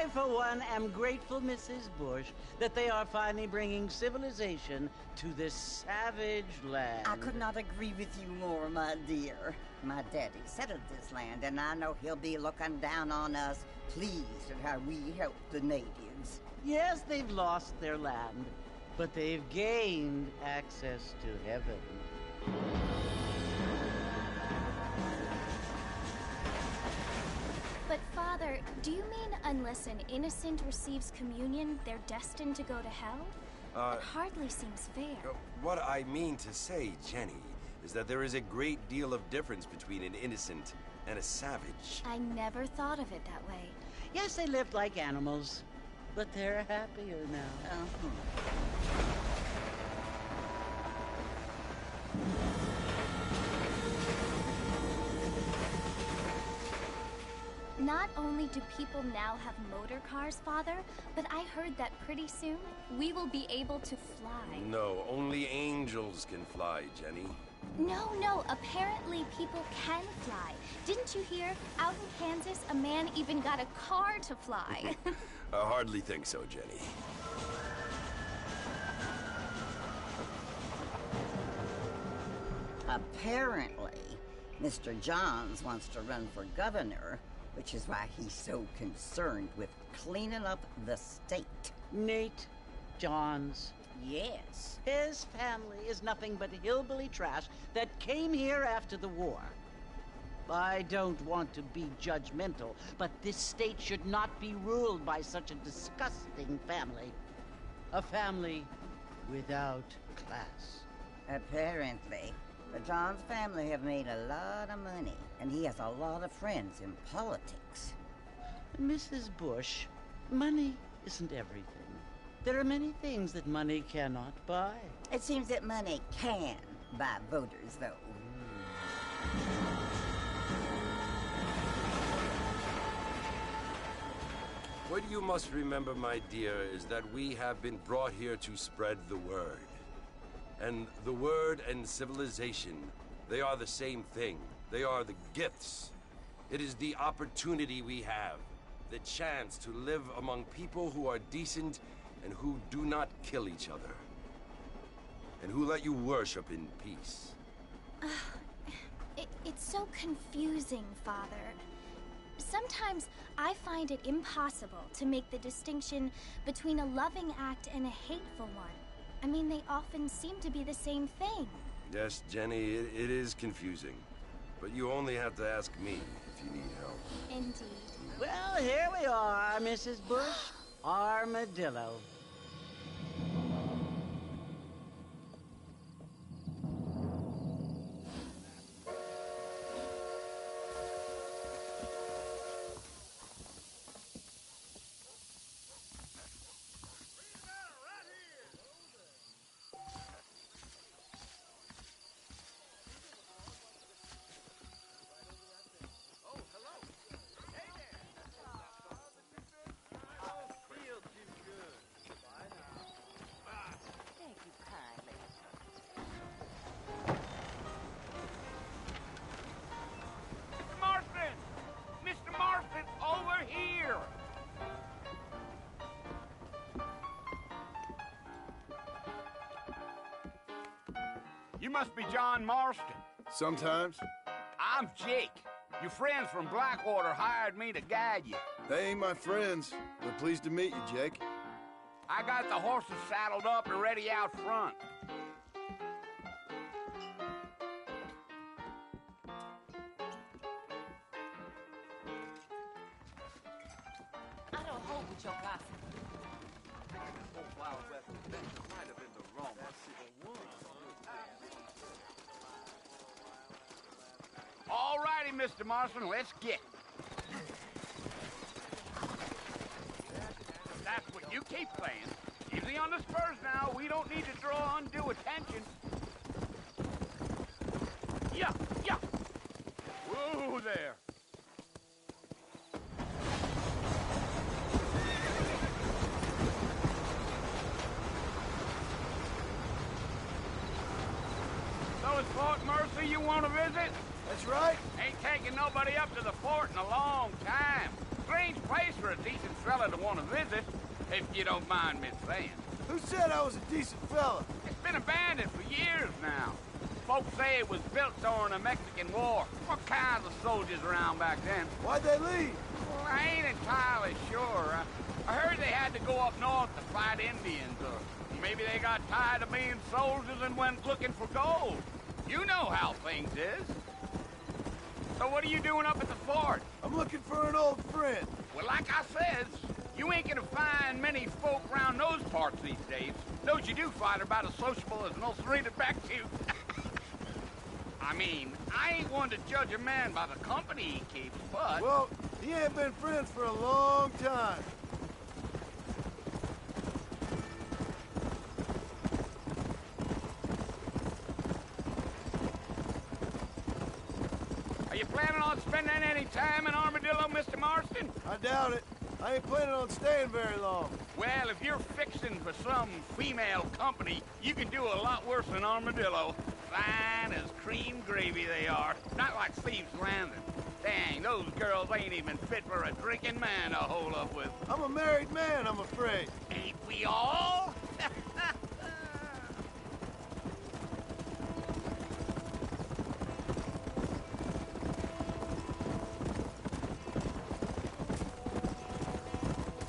I, for one, am grateful, Mrs. Bush, that they are finally bringing civilization to this savage land. I could not agree with you more, my dear. My daddy settled this land, and I know he'll be looking down on us, pleased at how we help the natives. Yes, they've lost their land, but they've gained access to heaven. But Father, do you mean unless an innocent receives communion, they're destined to go to hell? That hardly seems fair. What I mean to say, Jenny, is that there is a great deal of difference between an innocent and a savage. I never thought of it that way. Yes, they lived like animals, but they're happier now. Not only do people now have motor cars, Father, but I heard that pretty soon we will be able to fly. No, only angels can fly, Jenny. No, apparently people can fly. Didn't you hear? Out in Kansas, a man even got a car to fly. I hardly think so, Jenny. Apparently, Mr. Johns wants to run for governor, which is why he's so concerned with cleaning up the state. Nate Johns. Yes. His family is nothing but hillbilly trash that came here after the war. I don't want to be judgmental, but this state should not be ruled by such a disgusting family. A family without class. Apparently. The Johns family have made a lot of money, and he has a lot of friends in politics. Mrs. Bush, money isn't everything. There are many things that money cannot buy. It seems that money can buy voters, though. What you must remember, my dear, is that we have been brought here to spread the word. And the word and civilization, they are the same thing. They are the gifts. It is the opportunity we have, the chance to live among people who are decent and who do not kill each other, and who let you worship in peace. It's so confusing, Father. Sometimes I find it impossible to make the distinction between a loving act and a hateful one. I mean, they often seem to be the same thing. Yes, Jenny, it is confusing. But you only have to ask me if you need help. Indeed. Well, here we are, Mrs. Bush. Armadillo. You must be John Marston. Sometimes. I'm Jake. Your friends from Blackwater hired me to guide you. They ain't my friends. We're pleased to meet you, Jake. I got the horses saddled up and ready out front. I don't hold with your gossip. Oh, Wild West adventure might have been the wrong one. All righty, Mr. Marston, let's get. That's what you keep playing. Easy on the spurs now. We don't need to draw undue attention. Yeah. Whoa there. So it's Fort Mercy you want to visit? That's right. Ain't taken nobody up to the fort in a long time. Strange place for a decent fella to want to visit, if you don't mind me saying. Who said I was a decent fella? It's been abandoned for years now. Folks say it was built during the Mexican War. What kinds of soldiers around back then? Why'd they leave? Well, I ain't entirely sure. I heard they had to go up north to fight Indians, or maybe they got tired of being soldiers and went looking for gold. You know how things is. So what are you doing up at the fort? I'm looking for an old friend. Well, like I says, you ain't gonna find many folk around those parts these days. Those you do find are about as sociable as an ulcerated back tooth. I mean, I ain't one to judge a man by the company he keeps, but... Well, he ain't been friends for a long time. Are you planning on spending any time in Armadillo, Mr. Marston? I doubt it. I ain't planning on staying very long. Well, if you're fixing for some female company, you can do a lot worse than Armadillo. Fine as cream gravy they are. Not like Thieves' Landing. Dang, those girls ain't even fit for a drinking man to hole up with. I'm a married man, I'm afraid. Ain't we all?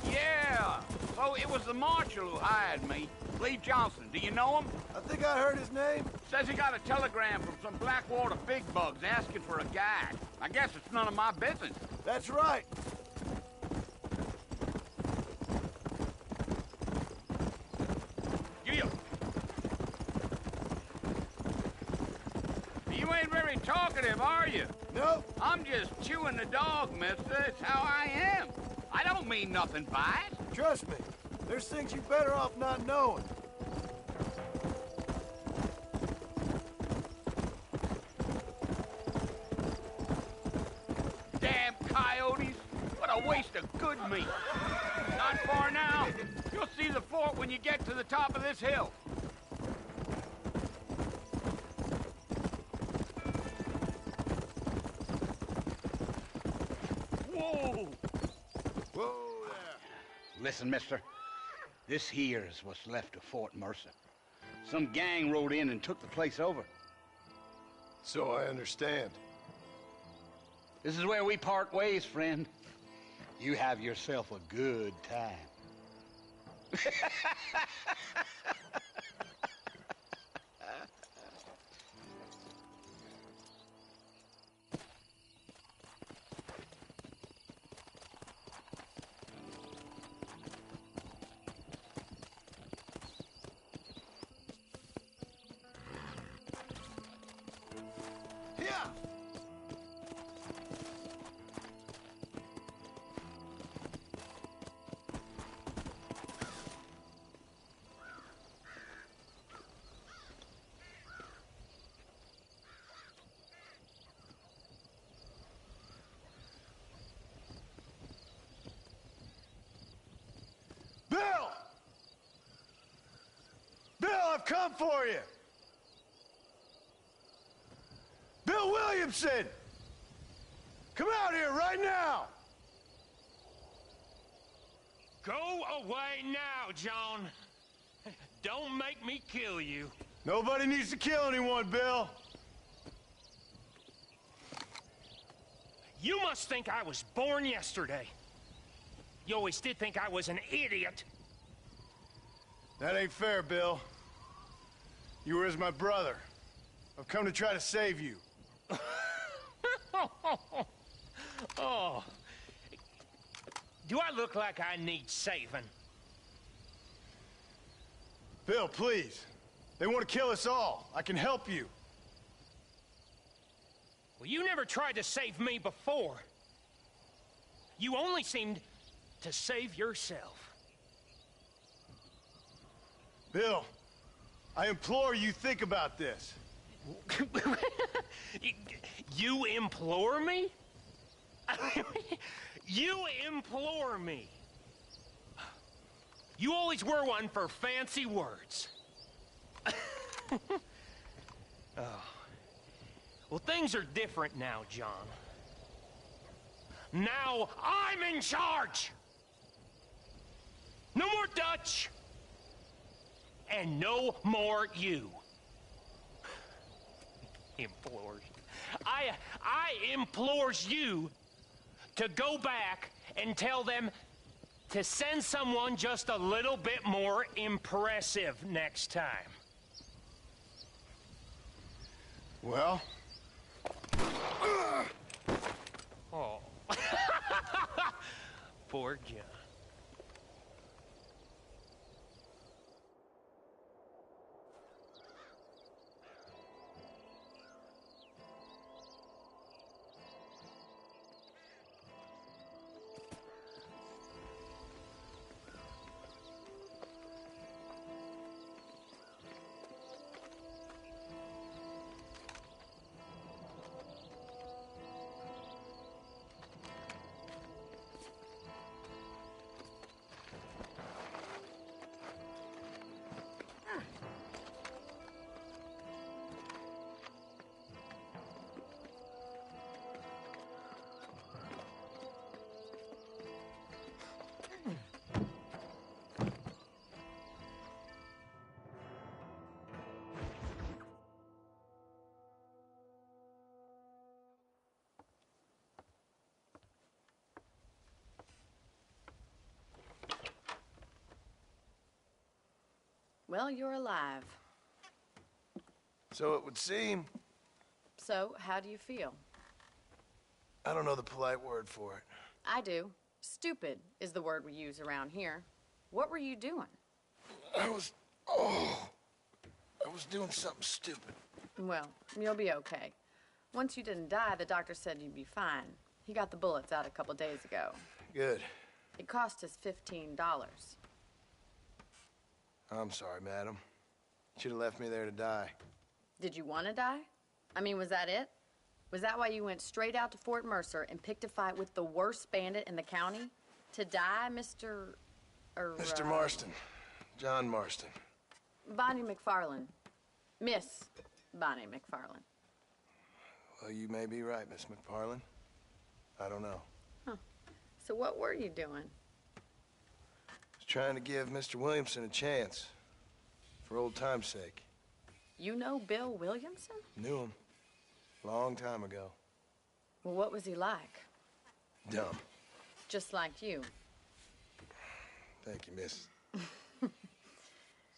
Yeah, so it was the marshal who hired me. Lee Johnson, do you know him? I think I heard his name. Says he got a telegram from some Blackwater big bugs asking for a guide. I guess it's none of my business. That's right. You ain't very talkative, are you? Nope. I'm just chewing the dog, mister. It's how I am. I don't mean nothing by it. Trust me. There's things you're better off not knowing. Damn coyotes. What a waste of good meat. Not far now. You'll see the fort when you get to the top of this hill. Whoa! Whoa there. Listen, mister. This here is what's left of Fort Mercer. Some gang rode in and took the place over. So I understand. This is where we part ways, friend. You have yourself a good time. Yeah. Bill! Bill, I've come for you! Bill Williamson! Come out here right now! Go away now, John. Don't make me kill you. Nobody needs to kill anyone, Bill. You must think I was born yesterday. You always did think I was an idiot. That ain't fair, Bill. You were as my brother. I've come to try to save you. Oh. Do I look like I need saving? Bill, please. They want to kill us all. I can help you. Well, you never tried to save me before. You only seemed to save yourself. Bill, I implore you think about this. You implore me? You implore me. You always were one for fancy words. Oh. Well, things are different now, John. Now I'm in charge! No more Dutch! And no more you. Implores. I implores you to go back and tell them to send someone just a little bit more impressive next time. Well? Oh. Poor John. Well, you're alive. So it would seem. So, how do you feel? I don't know the polite word for it. I do. Stupid is the word we use around here. What were you doing? I was doing something stupid. Well, you'll be okay. Once you didn't die, the doctor said you'd be fine. He got the bullets out a couple days ago. Good. It cost us $15. I'm sorry, madam. Should have left me there to die. Did you want to die? I mean, was that it? Was that why you went straight out to Fort Mercer and picked a fight with the worst bandit in the county? To die, Mr. Mr. Marston. John Marston. Bonnie McFarland. Miss Bonnie McFarland. Well, you may be right, Miss McFarland. I don't know. Huh. So what were you doing? I was trying to give Mr. Williamson a chance. For old time's sake. You know Bill Williamson? Knew him. Long time ago. Well, what was he like? Dumb. Just like you. Thank you, miss.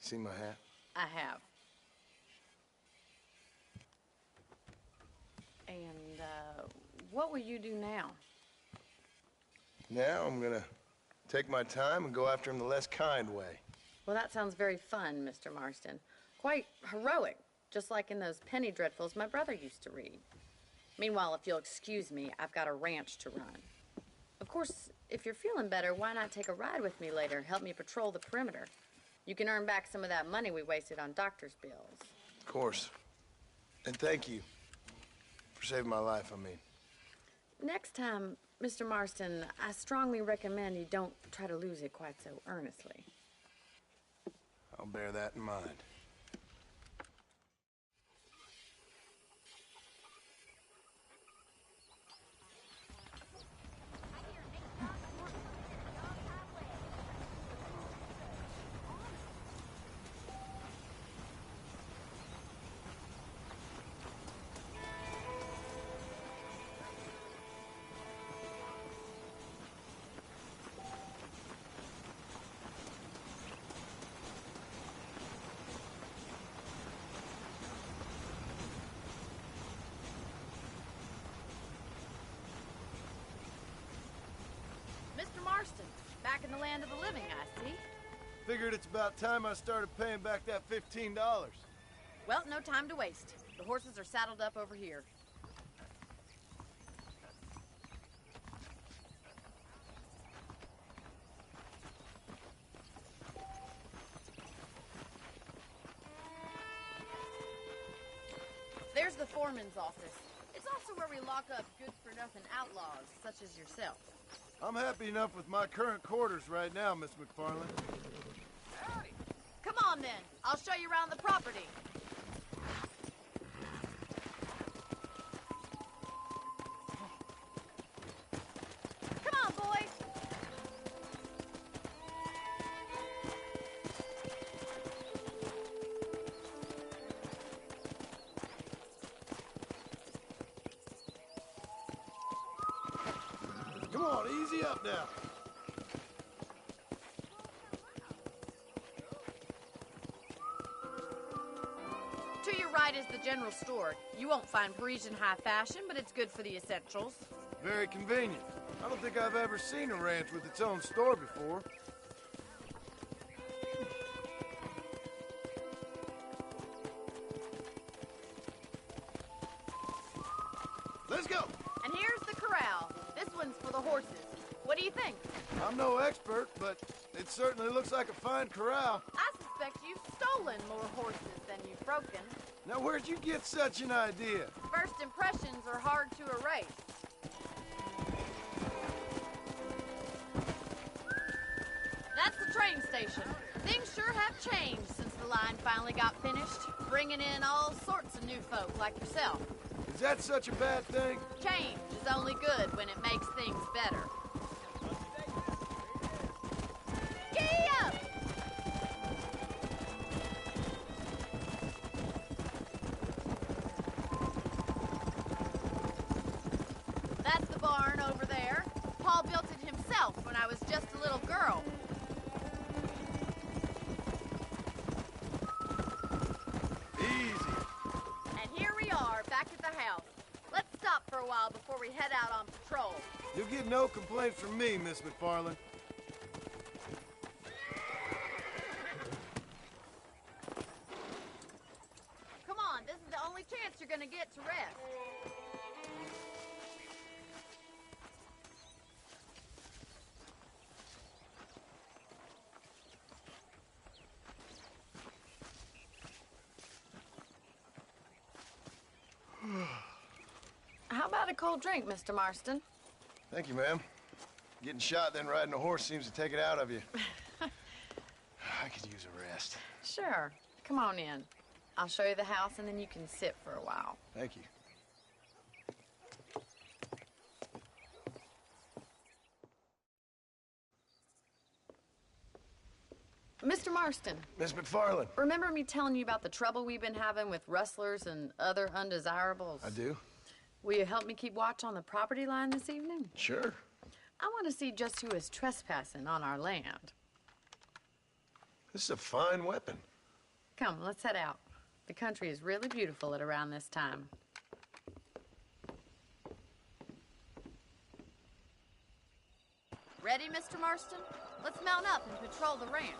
See my hat? I have. And, what will you do now? Now I'm gonna take my time and go after him the less kind way. Well, that sounds very fun, Mr. Marston. Quite heroic, just like in those penny dreadfuls my brother used to read. Meanwhile, if you'll excuse me, I've got a ranch to run. Of course, if you're feeling better, why not take a ride with me later? Help me patrol the perimeter. You can earn back some of that money we wasted on doctor's bills. Of course. And thank you for saving my life, I mean. Next time, Mr. Marston, I strongly recommend you don't try to lose it quite so earnestly. I'll bear that in mind. Mr. Marston, back in the land of the living, I see. Figured it's about time I started paying back that $15. Well, no time to waste. The horses are saddled up over here. There's the foreman's office. It's also where we lock up good-for-nothing outlaws, such as yourself. I'm happy enough with my current quarters right now, Miss McFarland. Howdy. Come on, then. I'll show you around the property. Come on, easy up now. To your right is the general store. You won't find Parisian high fashion, but it's good for the essentials. Very convenient. I don't think I've ever seen a ranch with its own store before. Let's go! And here's the corral. This one's for the horses. What do you think? I'm no expert, but it certainly looks like a fine corral. I suspect you've stolen more horses than you've broken. Now, where'd you get such an idea? First impressions are hard to erase. That's the train station. Things sure have changed since the line finally got finished, bringing in all sorts of new folk like yourself. Is that such a bad thing? Change is only good when it makes things better. Giddy up! That's the barn over there. Paul built it himself when I was just a little girl. Easy. And here we are, back at the house. Let's stop for a while before we head out on patrol. You'll get no complaints from me, Miss McFarland. Come on, this is the only chance you're gonna get to rest. How about a cold drink, Mr. Marston? Thank you, ma'am. Getting shot, then riding a horse seems to take it out of you. I could use a rest. Sure. Come on in. I'll show you the house, and then you can sit for a while. Thank you. Mr. Marston, Miss McFarland. remember me telling you about the trouble we've been having with rustlers and other undesirables? I do. Will you help me keep watch on the property line this evening? Sure. I want to see just who is trespassing on our land. This is a fine weapon. Come, let's head out. The country is really beautiful at around this time. Ready, Mr. Marston? Let's mount up and patrol the ranch.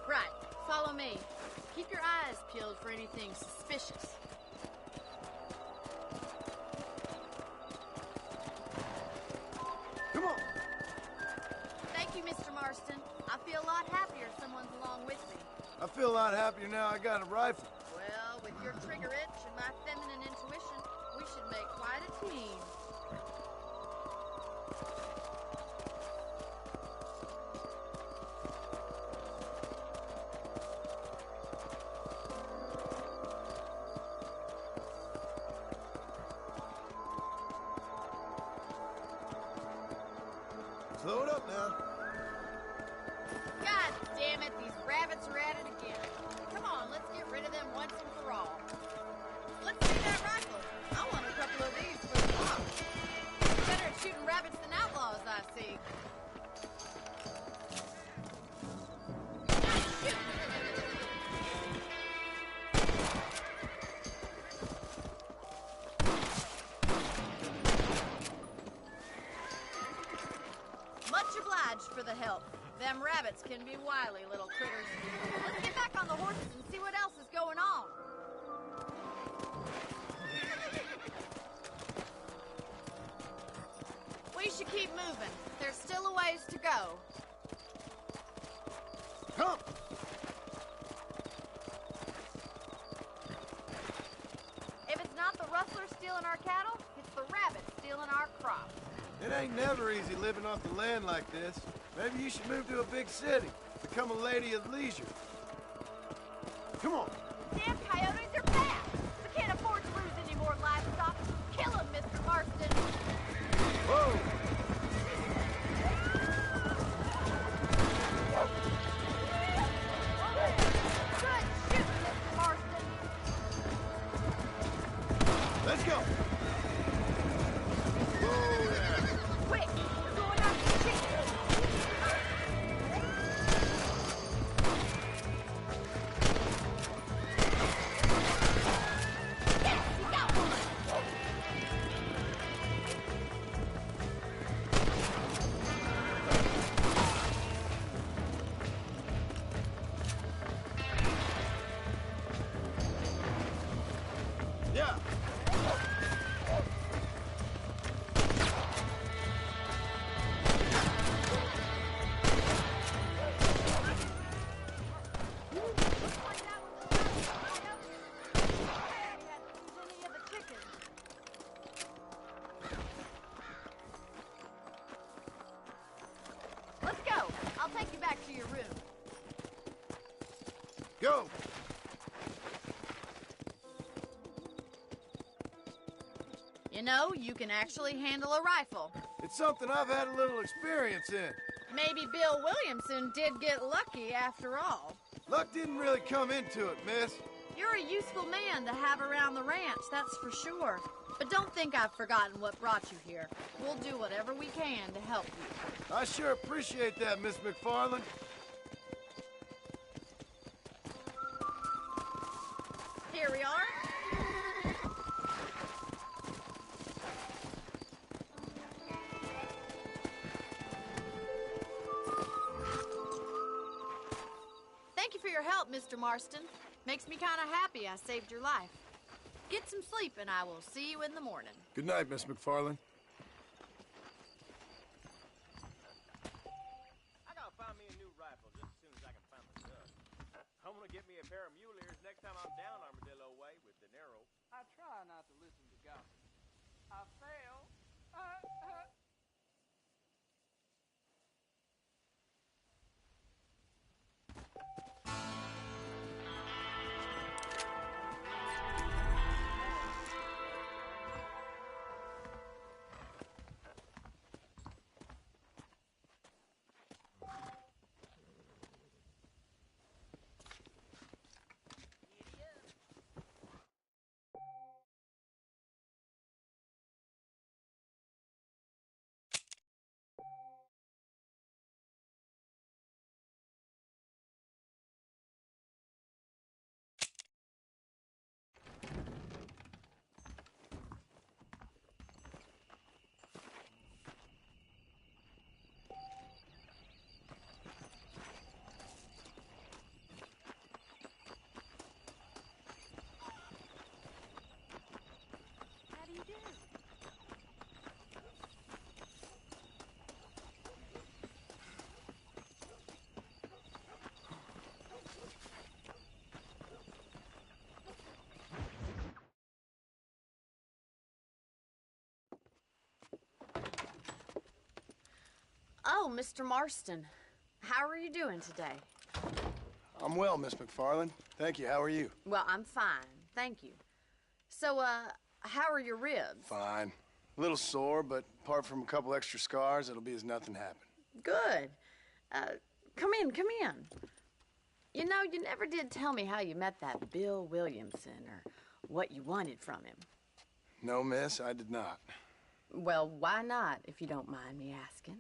Right, follow me. Keep your eyes peeled for anything suspicious. Come on. Thank you, Mr. Marston. I feel a lot happier someone's along with me. I feel a lot happier now I got a rifle. Well, with your trigger itch and my feminine intuition, we should make quite a team. Slow it up now. God damn it, these rabbits are at it again. Come on, let's get rid of them once and for all. Let's see that rifle. I want a couple of these for the box. Better at shooting rabbits than outlaws, I see. Ah, shoot! Much obliged for the help. Them rabbits can be wily little critters. Let's get back on the horses and see what else is going on. We should keep moving. There's still a ways to go. Come. If it's not the rustlers stealing our cattle, it's the rabbits stealing our crops. It ain't never easy living off the land like this. Maybe you should move to a big city. Become a lady of leisure. Come on. Damn coyotes are bad. We can't afford to lose any more lives. Let's go! Quick! We're going after the chicken! Yes, you got one! Yeah! Let's go. I'll take you back to your room. Go! You know, you can actually handle a rifle. It's something I've had a little experience in. Maybe Bill Williamson did get lucky after all. Luck didn't really come into it, miss. You're a useful man to have around the ranch, that's for sure. But don't think I've forgotten what brought you here. We'll do whatever we can to help you. I sure appreciate that, Miss McFarland. Here we are. Thank you for your help, Mr. Marston. Makes me kind of happy I saved your life. Get some sleep, and I will see you in the morning. Good night, Miss McFarland. I gotta find me a new rifle just as soon as I can find my stuff. I'm gonna get me a pair of mule ears next time I'm down Armadillo Way with De Niro. I try not to listen to gossip. I fail. How do you do? Oh, Mr. Marston. How are you doing today? I'm well, Miss McFarland. Thank you. How are you? Well, I'm fine. Thank you. So, how are your ribs? Fine. A little sore, but apart from a couple extra scars, it'll be as nothing happened. Good. Come in, come in. You know, you never did tell me how you met that Bill Williamson or what you wanted from him. No, miss, I did not. Well, why not, if you don't mind me asking?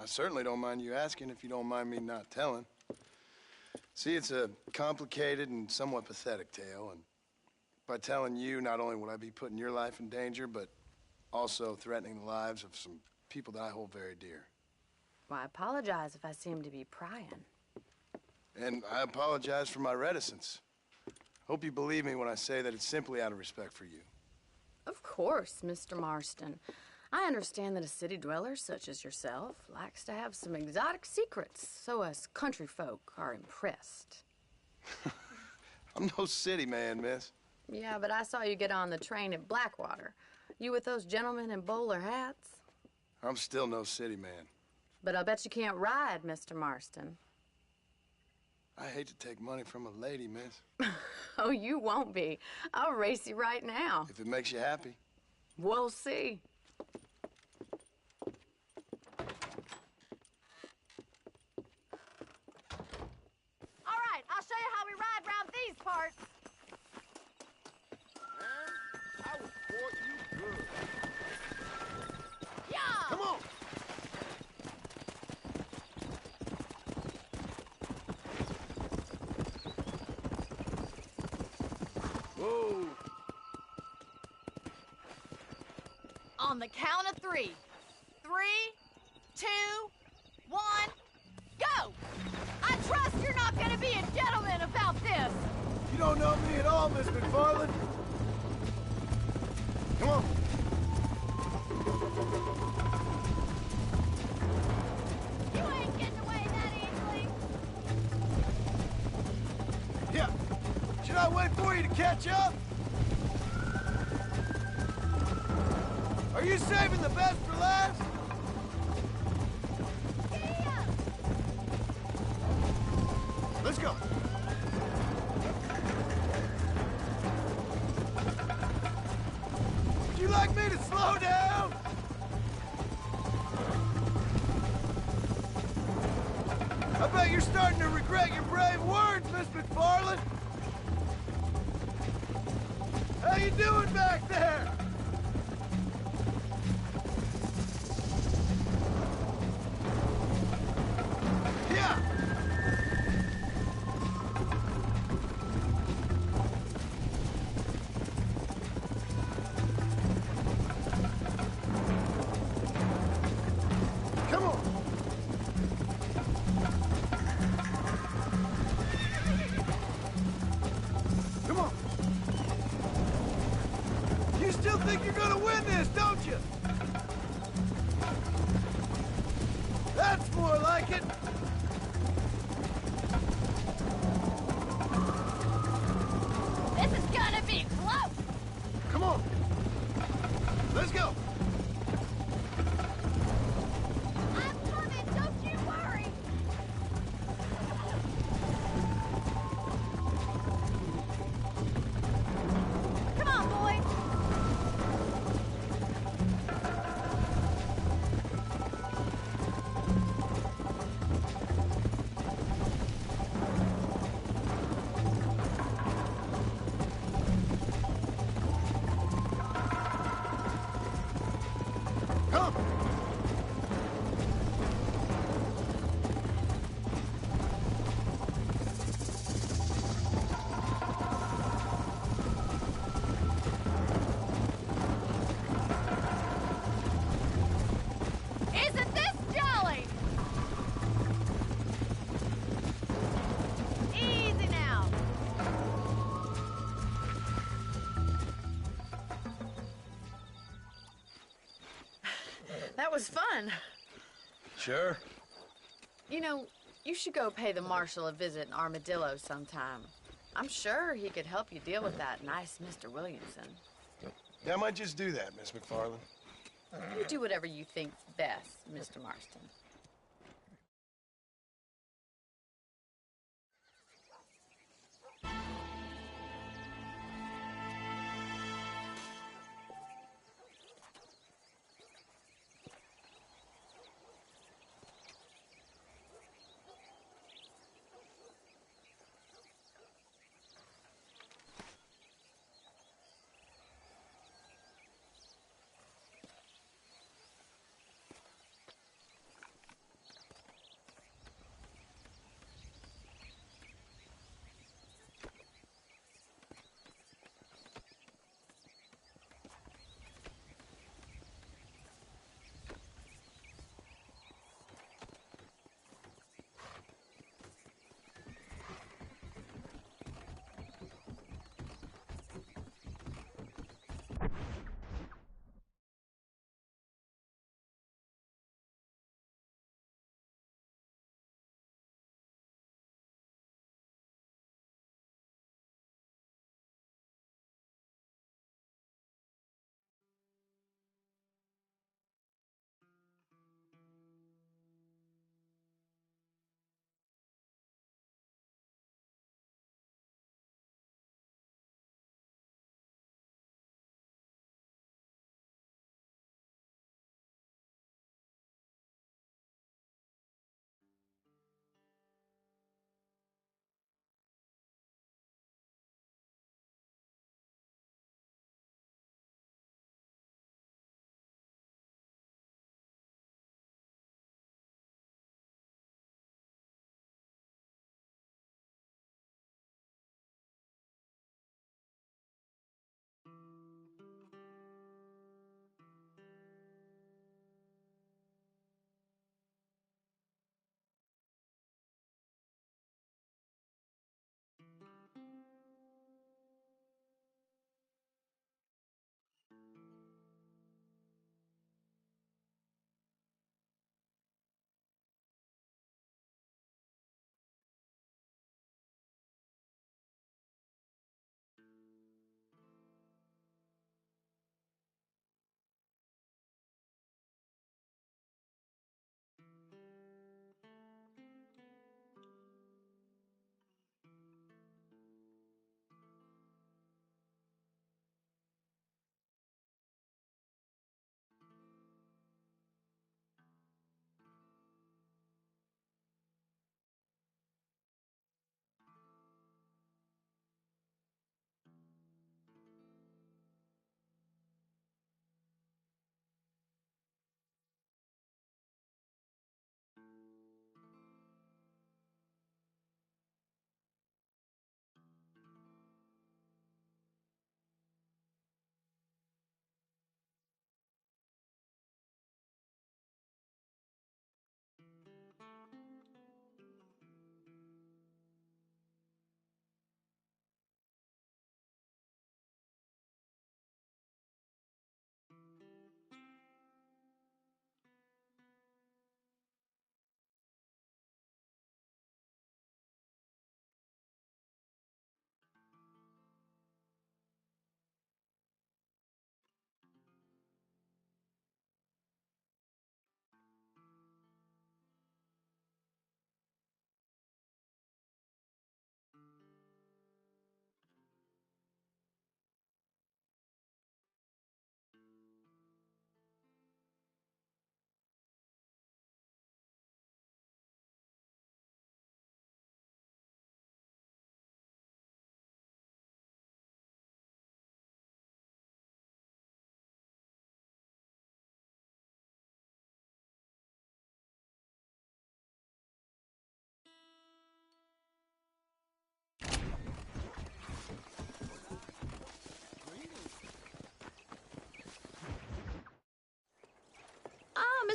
I certainly don't mind you asking if you don't mind me not telling. See, it's a complicated and somewhat pathetic tale, and by telling you, not only would I be putting your life in danger, but also threatening the lives of some people that I hold very dear. Well, I apologize if I seem to be prying. And I apologize for my reticence. Hope you believe me when I say that it's simply out of respect for you. Of course, Mr. Marston. I understand that a city dweller such as yourself likes to have some exotic secrets, so us country folk are impressed. I'm no city man, miss. Yeah, but I saw you get on the train at Blackwater. You with those gentlemen in bowler hats? I'm still no city man. But I'll bet you can't ride, Mr. Marston. I hate to take money from a lady, miss. Oh, you won't be. I'll race you right now. If it makes you happy. We'll see. All right, I'll show you how we ride round these parts. I On the count of 3. 3, 2, 1, go! I trust you're not gonna be a gentleman about this! You don't know me at all, Miss McFarland. Come on. You ain't getting away that easily! Yeah. Should I wait for you to catch up? Are you saving the best for last? Yeah. Let's go. Would you like me to slow down? I bet you're starting to regret your brave words, Miss McFarland. How you doing back there? Yeah. Come on. Come on. You still think you're gonna win this, don't you? That's more like it. This is gonna be close! Come on. Let's go. I'm coming, don't you worry! Come on, boy! Come. Isn't this jolly? Easy now. That was fun. Sure. You know, you should go pay the marshal a visit in Armadillo sometime. I'm sure he could help you deal with that nice Mr. Williamson. Yeah, I might just do that, Miss McFarland. You do whatever you think's best, Mr. Marston.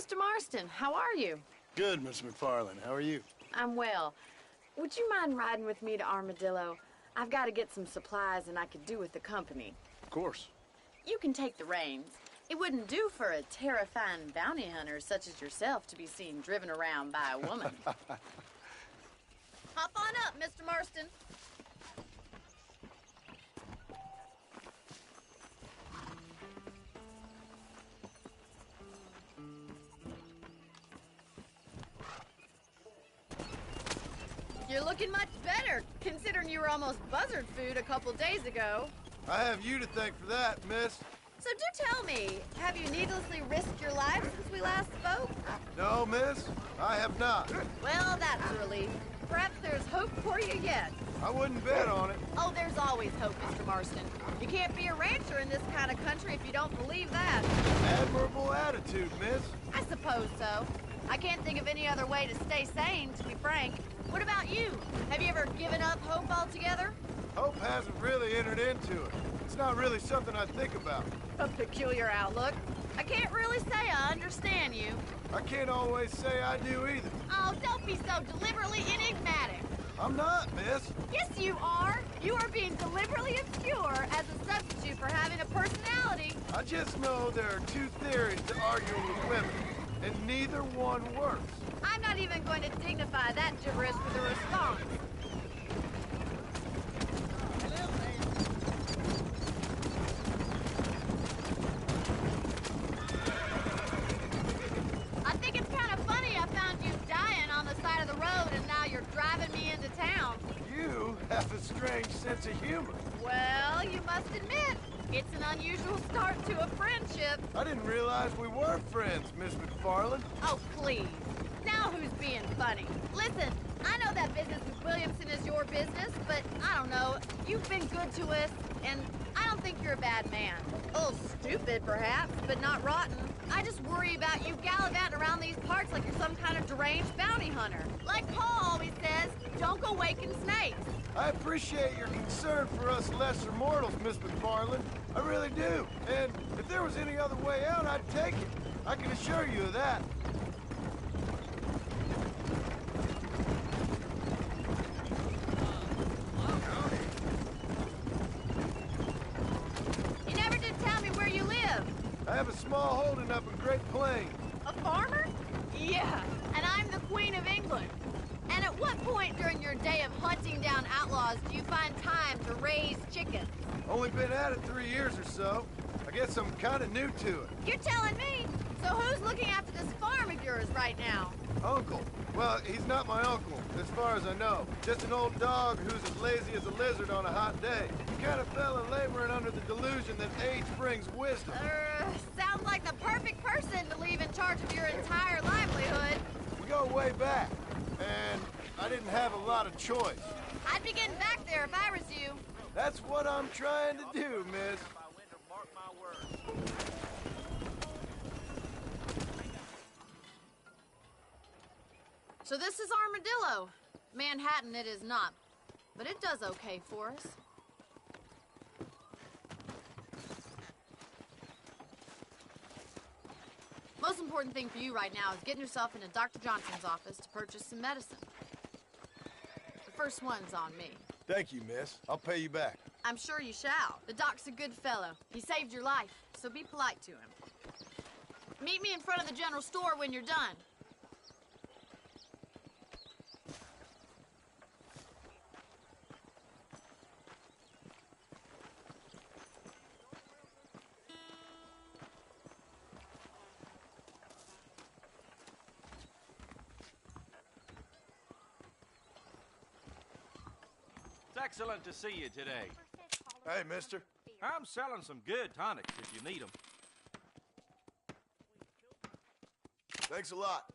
Mr. Marston, how are you? Good, Miss McFarland. How are you? I'm well. Would you mind riding with me to Armadillo? I've got to get some supplies and I could do with the company. Of course. You can take the reins. It wouldn't do for a terrifying bounty hunter such as yourself to be seen driven around by a woman. Hop on up, Mr. Marston. You're looking much better, considering you were almost buzzard food a couple days ago. I have you to thank for that, miss. So do tell me, have you needlessly risked your life since we last spoke? No, miss, I have not. Well, that's a relief. Perhaps there's hope for you yet. I wouldn't bet on it. Oh, there's always hope, Mr. Marston. You can't be a rancher in this kind of country if you don't believe that. Admirable attitude, miss. I suppose so. I can't think of any other way to stay sane, to be frank. What about you? Have you ever given up hope altogether? Hope hasn't really entered into it. It's not really something I think about. A peculiar outlook. I can't really say I understand you. I can't always say I do either. Oh, don't be so deliberately enigmatic. I'm not, miss. Yes, you are. You are being deliberately obscure as a substitute for having a personality. I just know there are two theories to arguing with women, and neither one works. I'm not even going to dignify that gibberish with a response. I think it's kind of funny I found you dying on the side of the road and now you're driving me into town. You have a strange sense of humor. Well, you must admit, it's an unusual start to a friendship. I didn't realize we were friends, Miss McFarland. Oh, please. Now who's being funny? Listen, I know that business with Williamson is your business, but I don't know. You've been good to us, and I don't think you're a bad man. A little stupid, perhaps, but not rotten. I just worry about you gallivanting around these parts like you're some kind of deranged bounty hunter. Like Paul always says, don't go waking snakes. I appreciate your concern for us lesser mortals, Miss McFarland. I really do. And if there was any other way out, I'd take it. I can assure you of that. You never did tell me where you live. I have a small holding up in Great Plains. A farmer? Yeah, and I'm the Queen of England. And at what point during your day of hunting down outlaws do you find time to raise chickens? Only been at it 3 years or so. I guess I'm kind of new to it. You're telling me? So who's looking after this farm of yours right now? Uncle. Well, he's not my uncle, as far as I know. Just an old dog who's as lazy as a lizard on a hot day. He kind of fell in laboring under the delusion that age brings wisdom. Sounds like the perfect person to leave in charge of your entire livelihood. We go way back, and I didn't have a lot of choice. I'd be getting back there if I was you. That's what I'm trying to do, miss. Mark my words. So this is Armadillo. Manhattan it is not, but it does okay for us. Most important thing for you right now is getting yourself into Dr. Johnson's office to purchase some medicine. The first one's on me. Thank you, miss. I'll pay you back. I'm sure you shall. The doc's a good fellow. He saved your life, so be polite to him. Meet me in front of the general store when you're done. It's excellent to see you today. Hey, mister. I'm selling some good tonics if you need them. Thanks a lot.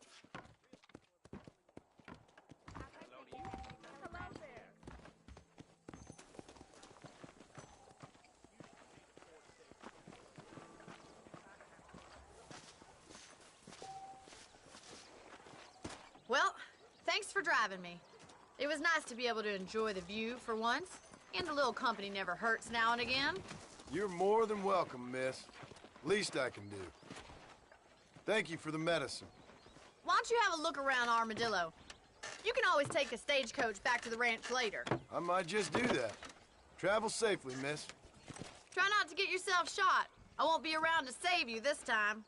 Well, thanks for driving me. It was nice to be able to enjoy the view for once, and a little company never hurts now and again. You're more than welcome, miss. Least I can do. Thank you for the medicine. Why don't you have a look around Armadillo? You can always take a stagecoach back to the ranch later. I might just do that. Travel safely, miss. Try not to get yourself shot. I won't be around to save you this time.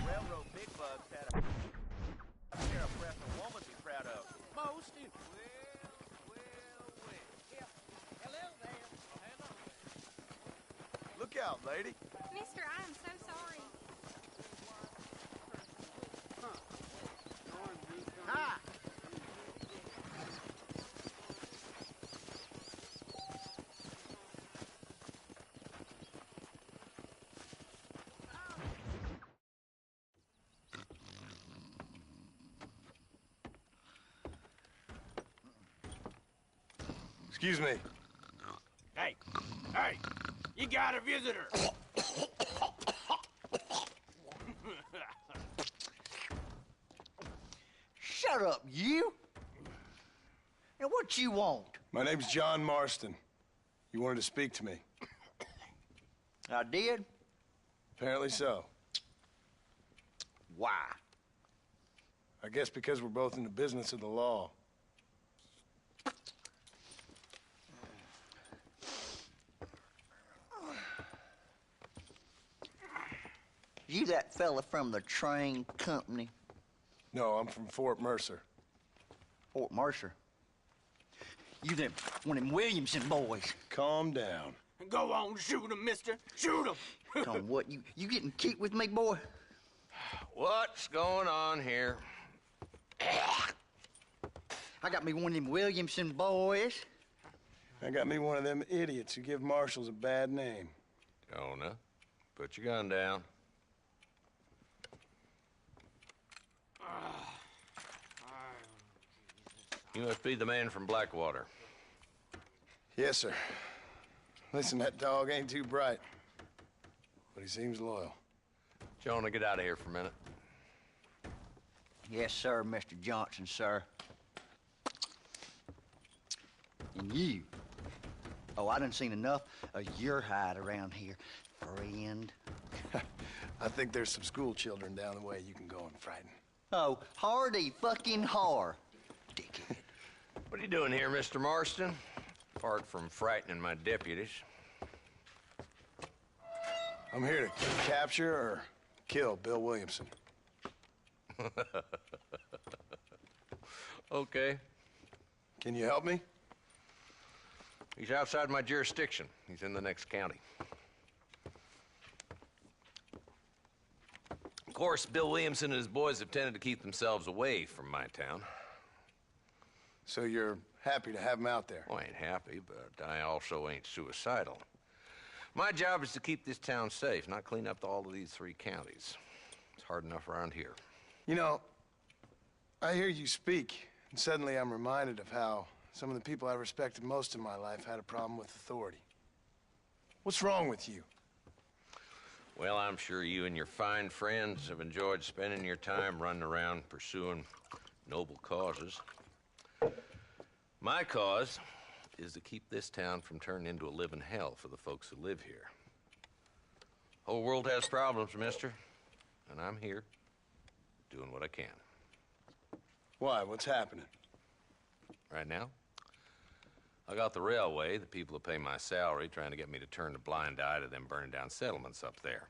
Railroad big bugs had a pair of breath a woman be proud of. Most in. Well. Yeah. Hello there. Oh, hello. Look out, lady. Mister, I am so sorry. Hi. Excuse me. Hey, you got a visitor. Shut up, you! And what you want? My name's John Marston. You wanted to speak to me. I did? Apparently so. Why? I guess because we're both in the business of the law. You that fella from the train company? No, I'm from Fort Mercer. Fort Mercer? You them one of them Williamson boys. Calm down. Go on, shoot him, mister. Shoot him. Come on, what, you getting kicked with me, boy? What's going on here? I got me one of them Williamson boys. I got me one of them idiots who give marshals a bad name. Jonah, put your gun down. You must be the man from Blackwater. Yes, sir. Listen, that dog ain't too bright, but he seems loyal. Jonah, get out of here for a minute. Yes, sir, Mr. Johnson, sir. And you. Oh, I done seen enough of your hide around here, friend. I think there's some school children down the way you can go and frighten. Oh, hardy fucking har. Dickhead. What are you doing here, Mr. Marston? Apart from frightening my deputies. I'm here to capture or kill Bill Williamson. Okay. Can you help me? He's outside my jurisdiction. He's in the next county. Of course, Bill Williamson and his boys have tended to keep themselves away from my town. So you're happy to have him out there? Well, I ain't happy, but I also ain't suicidal. My job is to keep this town safe, not clean up all of these 3 counties. It's hard enough around here. You know, I hear you speak, and suddenly I'm reminded of how some of the people I respected most in my life had a problem with authority. What's wrong with you? Well, I'm sure you and your fine friends have enjoyed spending your time running around pursuing noble causes. My cause is to keep this town from turning into a living hell for the folks who live here. Whole world has problems, mister, and I'm here doing what I can. Why? What's happening? Right now, I got the railway, the people who pay my salary, trying to get me to turn a blind eye to them burning down settlements up there.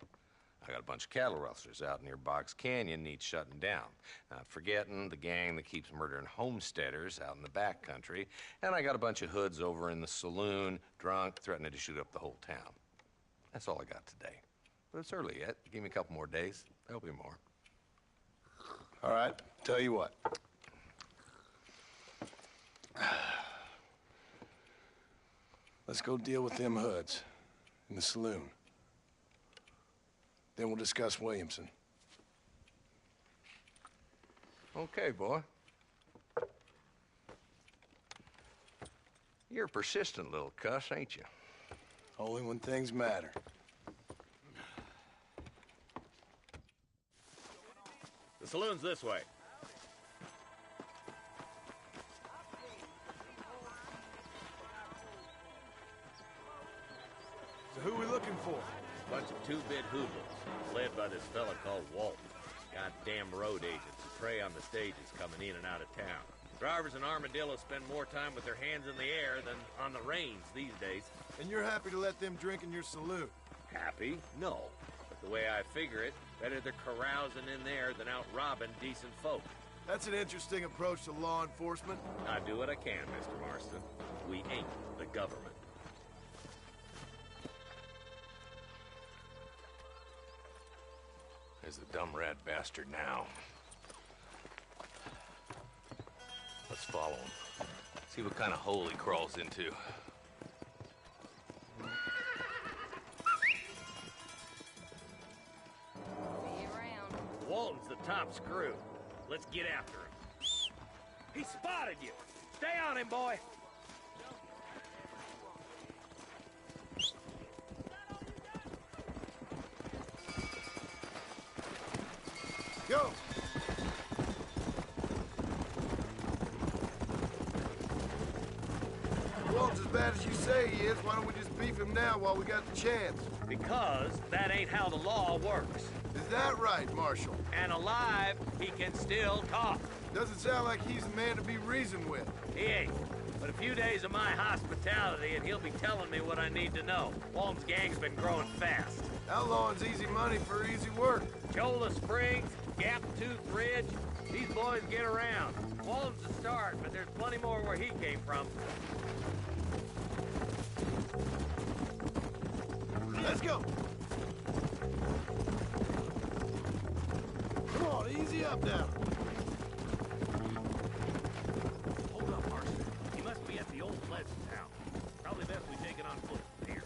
I got a bunch of cattle rustlers out near Box Canyon needs shutting down. Not forgetting the gang that keeps murdering homesteaders out in the back country. And I got a bunch of hoods over in the saloon, drunk, threatening to shoot up the whole town. That's all I got today. But it's early yet. Give me a couple more days. There'll be more. All right, tell you what. Let's go deal with them hoods in the saloon. Then we'll discuss Williamson. Okay, boy. You're a persistent little cuss, ain't you? Only when things matter. The saloon's this way. So who we looking for? Bunch of two-bit hoodlums, led by this fella called Walton. Goddamn road agents who prey on the stages coming in and out of town. Drivers in Armadillo spend more time with their hands in the air than on the reins these days. And you're happy to let them drink in your saloon? Happy? No. But the way I figure it, better they're carousing in there than out robbing decent folk. That's an interesting approach to law enforcement. I do what I can, Mr. Marston. We ain't the government. There's the dumb rat bastard now. Let's follow him. See what kind of hole he crawls into. See you around. Walton's the top screw. Let's get after him. He spotted you. Stay on him, boy. Go! Walton's as bad as you say he is, why don't we just beef him now while we got the chance? Because that ain't how the law works. Is that right, Marshal? And alive, he can still talk. Doesn't sound like he's the man to be reasoned with. He ain't. But a few days of my hospitality and he'll be telling me what I need to know. Walton's gang's been growing fast. Outlawing's easy money for easy work. Cholla Springs, Gap Tooth Ridge, these boys get around. Walton's the start, but there's plenty more where he came from. Let's go! Come on, easy up now. Hold up, Marston. He must be at the old Pleasant Town. Probably best we take it on foot from here.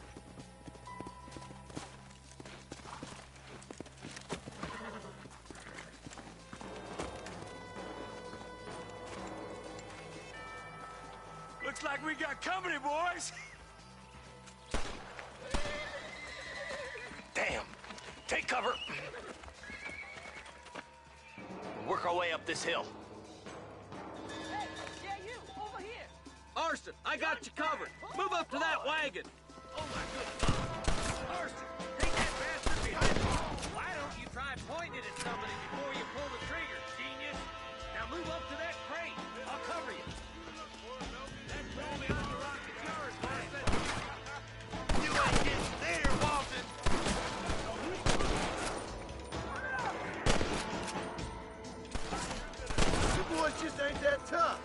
Looks like we got company, boys. Damn! Take cover! Work our way up this hill. Hey, yeah, you, over here. Marston, I got you covered. Move up to that wagon. Oh, my goodness. Marston, take that bastard behind you. Why don't you try pointing it at somebody before you pull the trigger, genius? Now move up to that crate. I'll cover you. That's all behind the rock. It's yours, Marston. You ain't getting there, Walton! You boys just ain't that tough.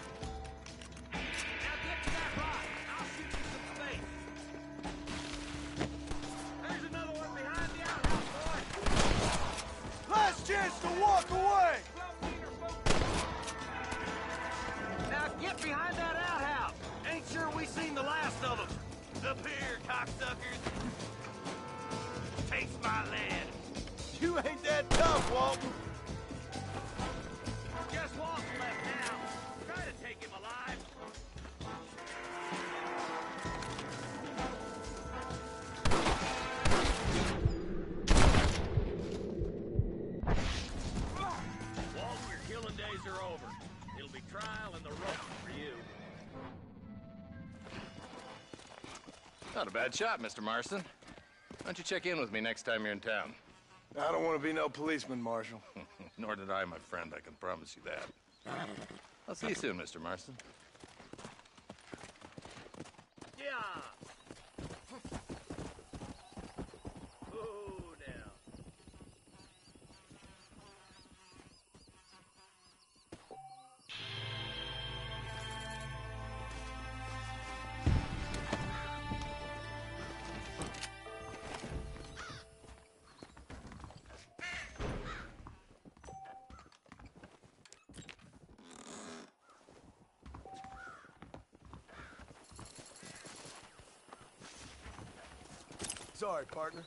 Now get to that rock. I'll shoot you some space. There's another one behind the outhouse, boy. Last chance to walk away! Now get behind that outhouse. Ain't sure we seen the last of them. Up here, cocksuckers. Taste my land. You ain't that tough, Walton. Just Walton left now. Try to take him alive. Walton, your killing days are over. It'll be trial and the rope for you. Not a bad shot, Mr. Marston. Why don't you check in with me next time you're in town? I don't want to be no policeman, Marshal. Nor did I, my friend. I can promise you that. I'll see you soon, Mr. Marston. Yeah. Oh, now. Sorry, partner.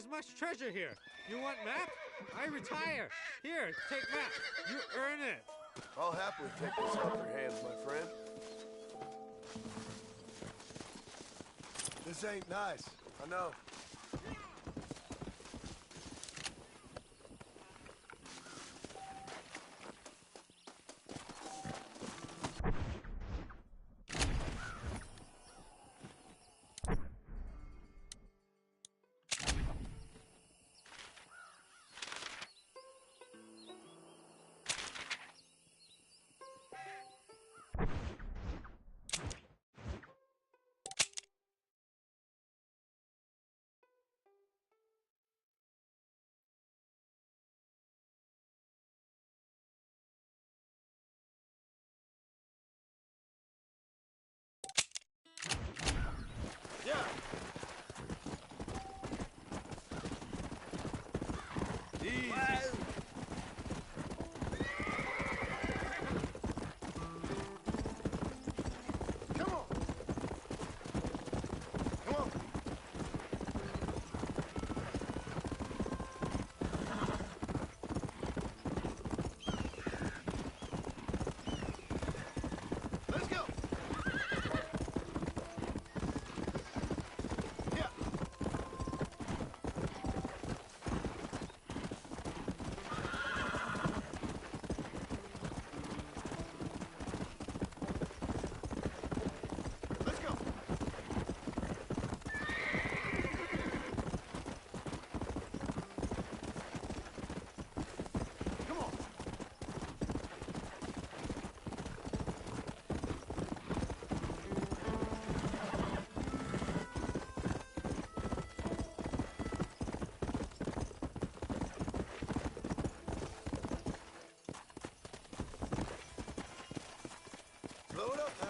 There's much treasure here. You want map? I retire. Here, take map. You earn it. I'll happily take this off your hands, my friend. This ain't nice. I know. Yeah. Easy. Come on. Come on. Let's go. Yeah. Let's go. Come on. Slow it up now.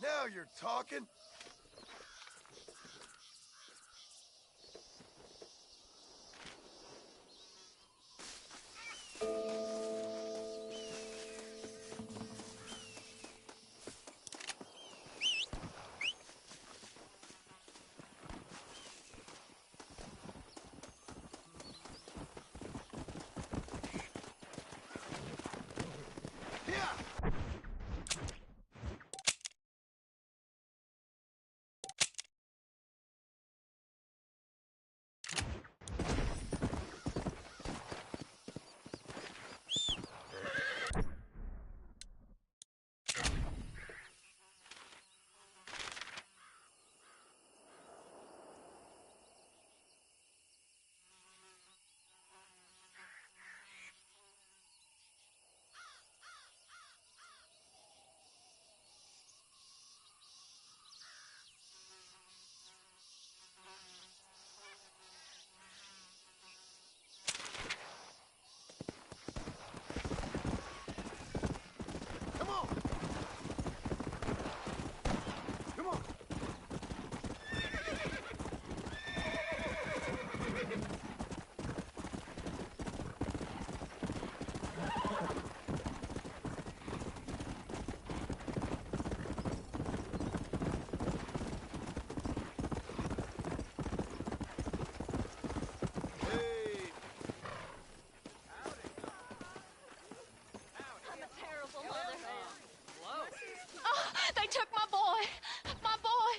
Now you're talking. Yeah. Come on. Come on. Hey. I'm a terrible mother. Oh, they took my boy. My boy.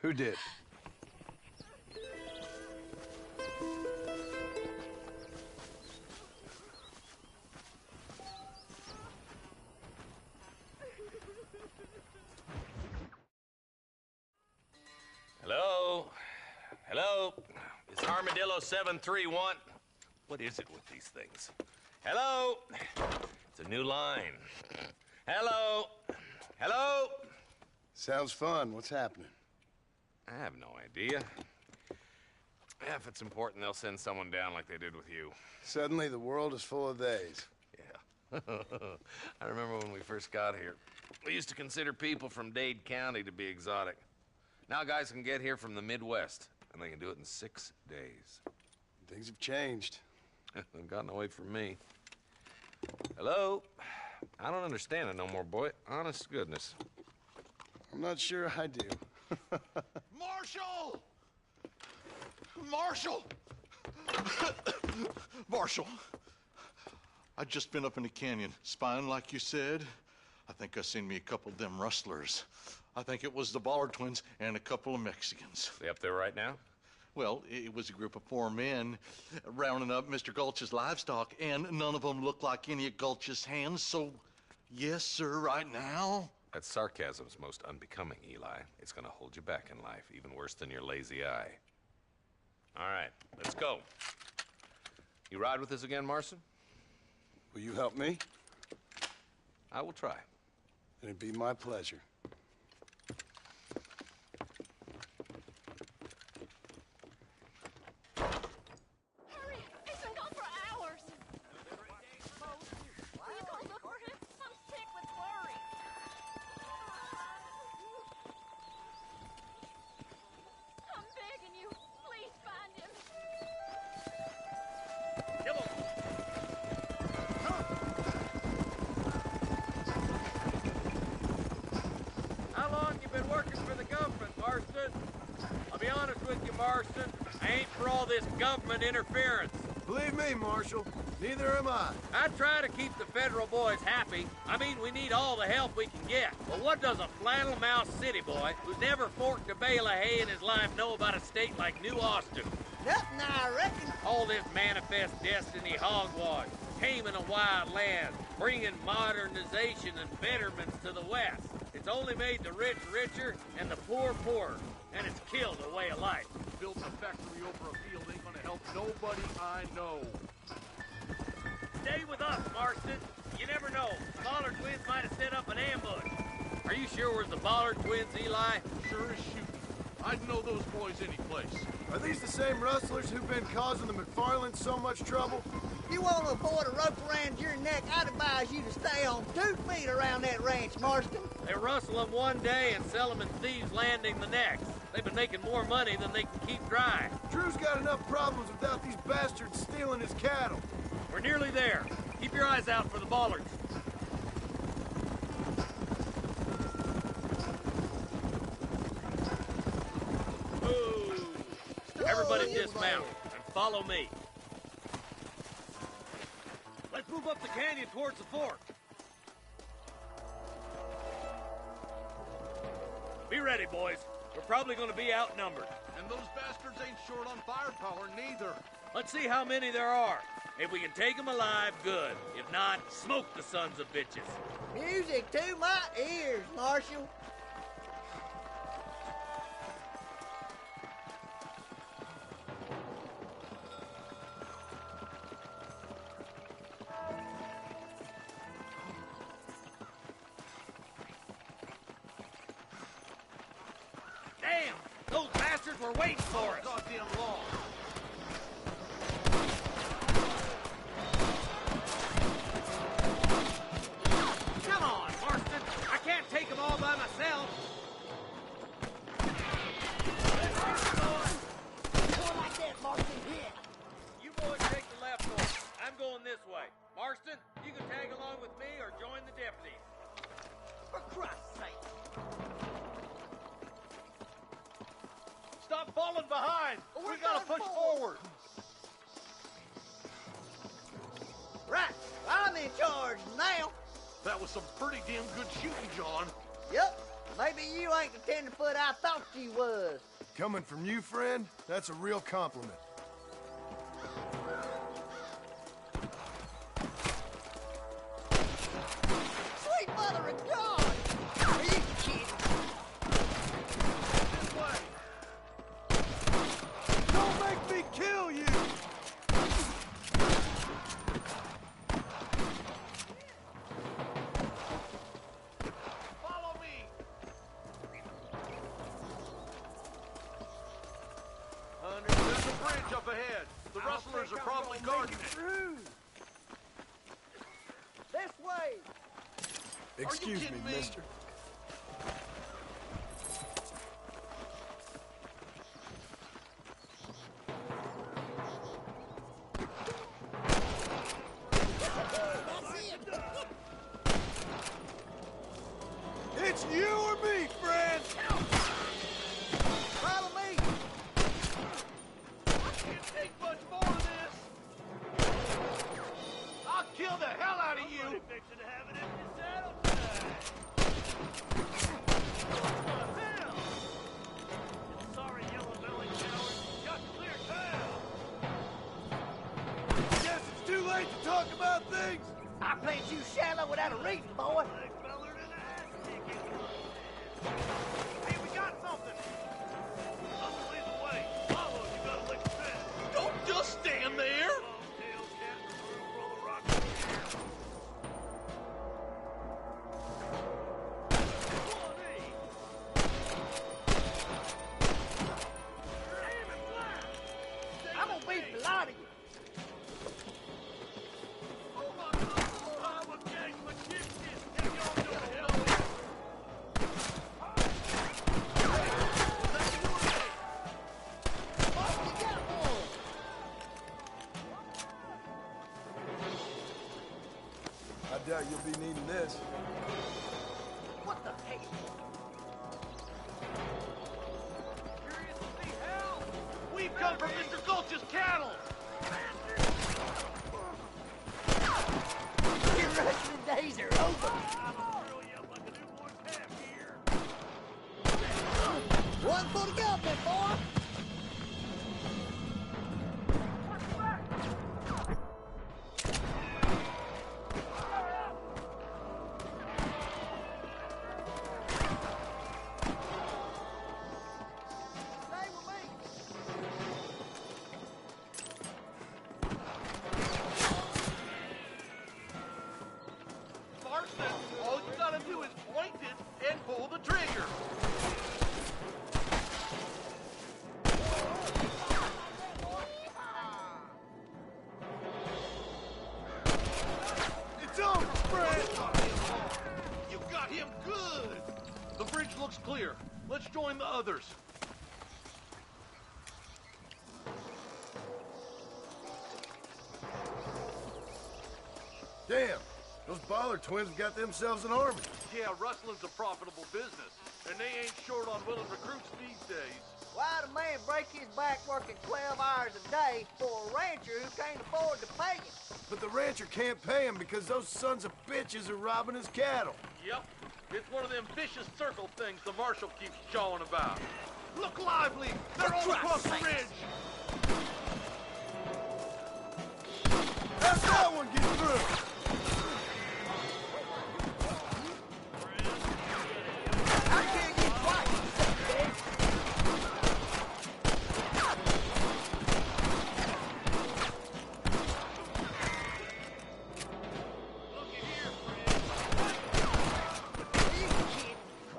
Who did? Hello? Hello? It's Armadillo 731. What is it with these things? Hello? It's a new line. Hello? Hello? Sounds fun. What's happening? I have no idea. Yeah, if it's important, they'll send someone down like they did with you. Suddenly, the world is full of theys. Yeah. I remember when we first got here. We used to consider people from Dade County to be exotic. Now guys can get here from the Midwest, and they can do it in 6 days. Things have changed. They've gotten away from me. Hello? I don't understand it no more, boy. Honest to goodness. I'm not sure I do. Marshall! Marshall! Marshall! I'd just been up in the canyon, spying like you said. I think I seen me a couple of them rustlers. I think it was the Ballard twins and a couple of Mexicans. They up there right now? Well, it was a group of 4 men rounding up Mr. Gulch's livestock, and none of them looked like any of Gulch's hands, so yes, sir, right now. That sarcasm's most unbecoming, Eli. It's gonna hold you back in life, even worse than your lazy eye. All right, let's go. You ride with us again, Marston? Will you help me? I will try. It'd be my pleasure. Hurry! He's been gone for hours! Will you go look for him? I'm sick with worry. I'm begging you, please find him. How long you been working for the government, Marston? I'll be honest with you, Marston. I ain't for all this government interference. Believe me, Marshal, neither am I. I try to keep the federal boys happy. I mean, we need all the help we can get. But what does a flannel-mouthed city boy who's never forked a bale of hay in his life know about a state like New Austin? Nothing, I reckon. All this manifest destiny hogwash, taming a wild land, bringing modernization and betterments to the West. It's only made the rich richer and the poor poorer, and it's killed a way of life. Building a factory over a field ain't gonna help nobody I know. Stay with us, Marston. You never know. The Ballard twins might have set up an ambush. Are you sure it was the Ballard twins, Eli? Sure as shooting. I'd know those boys any place. Are these the same rustlers who've been causing the McFarlands so much trouble? You want to avoid a rope around your neck, I'd advise you to stay on 2 feet around that ranch, Marston. They rustle them one day and sell them in Thieves' Landing the next. They've been making more money than they can keep dry. Drew's got enough problems without these bastards stealing his cattle. We're nearly there. Keep your eyes out for the Ballards. Ooh. Everybody dismount and follow me. Let's move up the canyon towards the fort. Be ready, boys. We're probably going to be outnumbered. And those bastards ain't short on firepower, neither. Let's see how many there are. If we can take them alive, good. If not, smoke the sons of bitches. Music to my ears, Marshal. Damn! Those bastards were waiting for us! Goddamn law. Come on, Marston! I can't take them all by myself! More like that, Marston, hit. You boys take the left one. I'm going this way. Marston, you can tag along with me or join the deputies. For Christ's sake. Stop falling behind! We gotta push forward! Right, I'm in charge now. That was some pretty damn good shooting, John. Yep, maybe you ain't the tenderfoot I thought you was. Coming from you, friend, that's a real compliment. Sweet mother of God! Are you kidding? This way! Don't make me kill you! Follow me! Understood the bridge. rustlers are probably guarding it. This way. Excuse me, mister. It's you or me, friend! Follow me! I can't take much more of this. I'll kill the hell out of you. Somebody fixing to have an empty saddle tonight. What the hell? Sorry, yellow-bellied coward. Got to clear town. Guess it's too late to talk about things! I played you shallow without a reason, boy! Hey, we got something! I'm gonna lead the way. Follow, you gotta lick the fence. Don't just stand there! I'm gonna beat the lot of you! I doubt you'll be needing this. What the hell? Curious to see hell? We've come from Mr. Gulch's cattle! Your wrestling days are over! One for the government, boy! Marston, all you gotta do is point it and pull the trigger. It's over, friend! You got him good! The bridge looks clear. Let's join the others. Damn, those Bollard twins have got themselves an army. Yeah, rustling's a profitable business, and they ain't short on willing recruits these days. Why'd a man break his back working 12 hours a day for a rancher who can't afford to pay him? But the rancher can't pay him because those sons of bitches are robbing his cattle. Yep, it's one of them vicious circle things the marshal keeps jawing about. Look lively! They're all across the ridge! How's that one get through? I can't get quiet, bitch!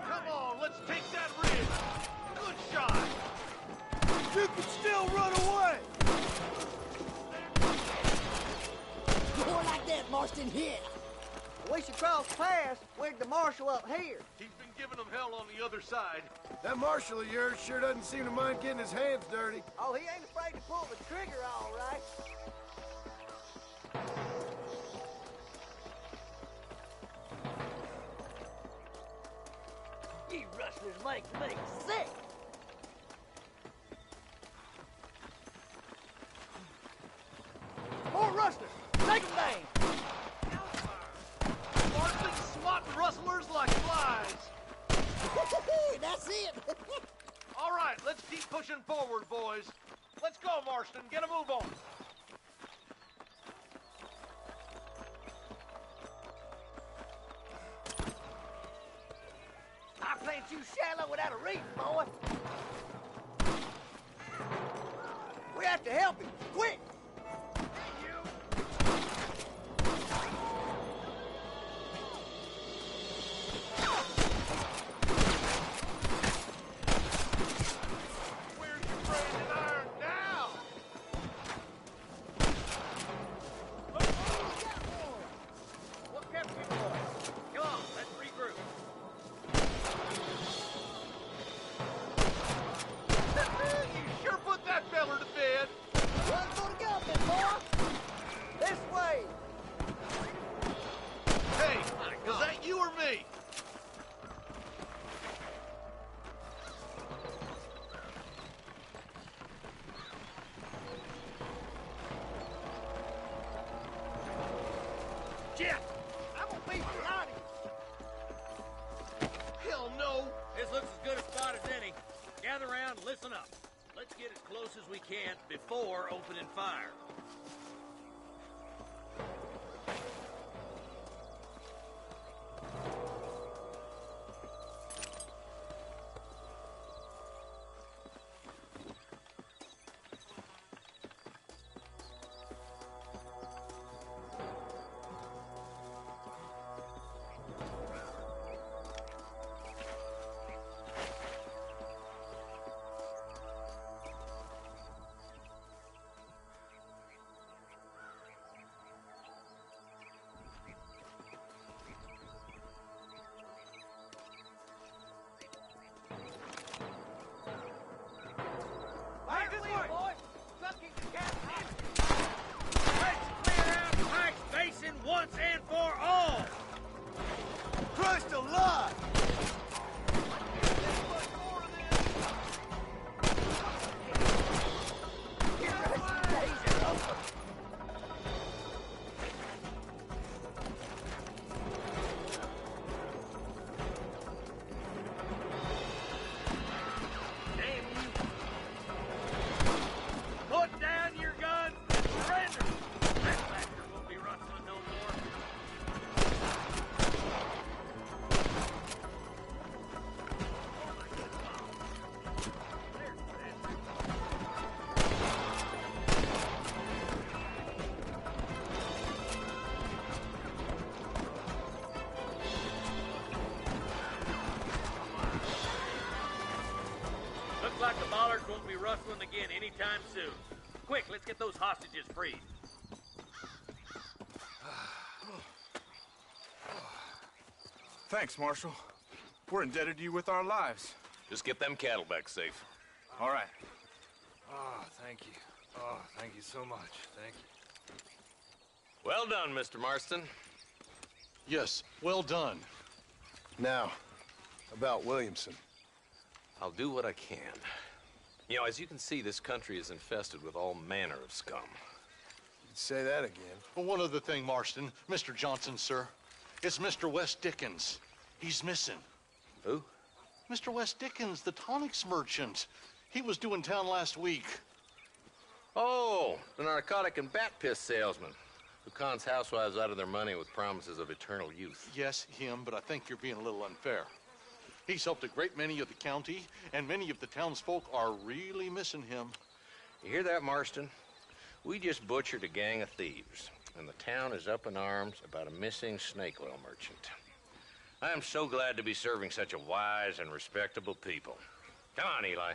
Come on, let's take that ridge! Good shot! You can still run away! More like that, Marston, here! We should cross paths with the marshal up here. He's been giving them hell on the other side. That marshal of yours sure doesn't seem to mind getting his hands dirty. Oh, he ain't afraid to pull the trigger, all right. You rustlers make me sick. More rustlers! Take them down! Marston's swatting rustlers like flies. That's it! All right, let's keep pushing forward, boys. Let's go, Marston. Get a move on. I plant you shallow without a reason, boy. We have to help him, quick! Where's your branded iron now? as good a spot as any. Gather around and listen up. Let's get as close as we can before opening fire. Once and for all! Christ alive! Put down your guns and surrender! That bastard won't be rustling no more. Looks like the bollards won't be rustling again anytime soon. Quick, let's get those hostages freed. Thanks, Marshal. We're indebted to you with our lives. Just get them cattle back safe. All right. Oh, thank you. Oh, thank you so much. Thank you. Well done, Mr. Marston. Yes, well done. Now, about Williamson. I'll do what I can. You know, as you can see, this country is infested with all manner of scum. You'd say that again. Well, one other thing, Marston. Mr. Johnson, sir. It's Mr. Wes Dickens. He's missing. Who? Mr. Wes Dickens, the tonics merchant. He was due in town last week. Oh, the narcotic and bat piss salesman who cons housewives out of their money with promises of eternal youth. Yes, him, but I think you're being a little unfair. He's helped a great many of the county, and many of the townsfolk are really missing him. You hear that, Marston? We just butchered a gang of thieves, and the town is up in arms about a missing snake oil merchant. I am so glad to be serving such a wise and respectable people. Come on, Eli.